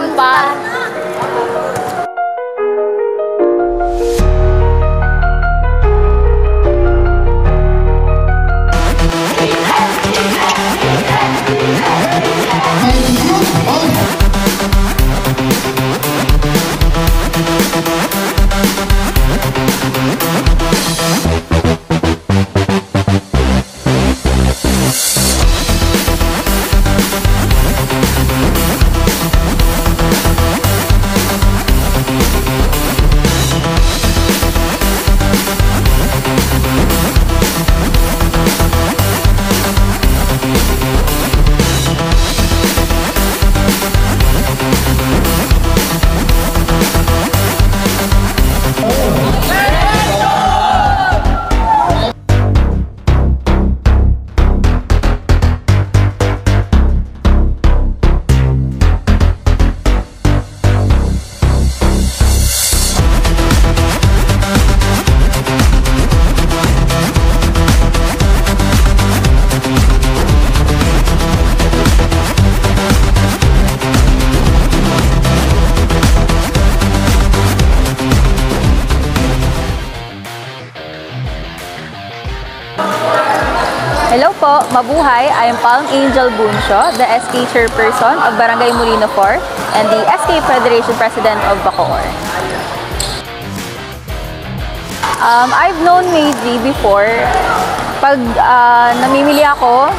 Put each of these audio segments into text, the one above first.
Meron pa. Hello po, mabuhay! I am Palm Angel Buncio, the SK Chairperson of Barangay Molino 4 and the SK Federation President of Bacoor. I've known Meiji before. Pag namimili ako,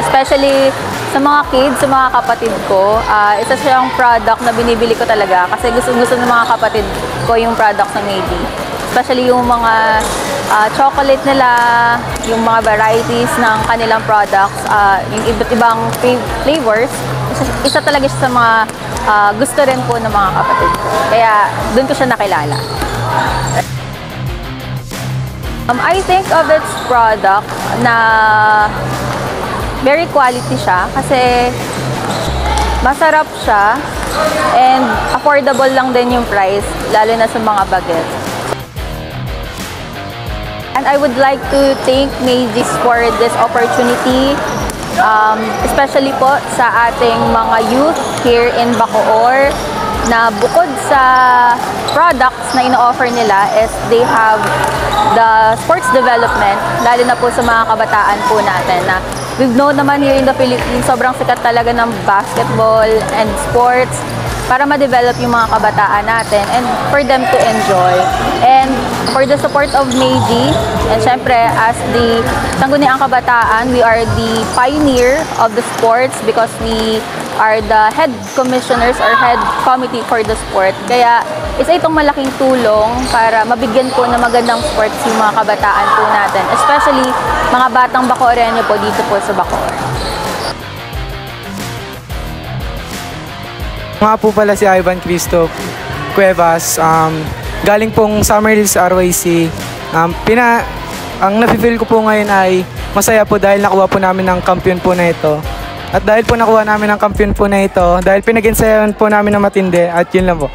especially sa mga kids, sa mga kapatid ko, isa siyang product na binibili ko talaga kasi gusto ng mga kapatid ko yung product ng Meiji. Especially yung mga chocolate nila, yung mga varieties ng kanilang products, yung iba't ibang flavors, isa talaga siya sa mga gusto rin po ng mga kapatid ko. Kaya doon ko siya nakilala. I think of its product na very quality siya kasi masarap siya and affordable lang din yung price, lalo na sa mga bagets. And I would like to thank Meiji for this opportunity, especially po sa ating mga youth here in Bacoor, na bukod sa products na ino-offer nila is they have the sports development, lalo na po sa mga kabataan po natin na we've known naman here in the Philippines, sobrang sikat talaga ng basketball and sports para ma-develop yung mga kabataan natin and for them to enjoy. And for the support of Meiji, and syempre as the Sangguniang Kabataan, we are the pioneer of the sports because we are the head commissioners or head committee for the sport. Kaya isa itong malaking tulong para mabigyan po ng magandang sports yung mga kabataan po natin, especially mga batang Bacooreno po dito po sa Bacoor. Nga po pala si Ivan Cristo Cuevas, galing pong Summer Hills RYC. Ang nafe-feel ko po ngayon ay masaya po dahil nakuha po namin ng kampiyon po na ito. At dahil po nakuha namin ng kampiyon po na ito, dahil pinag-insayahan po namin ng matindi, at yun lang po.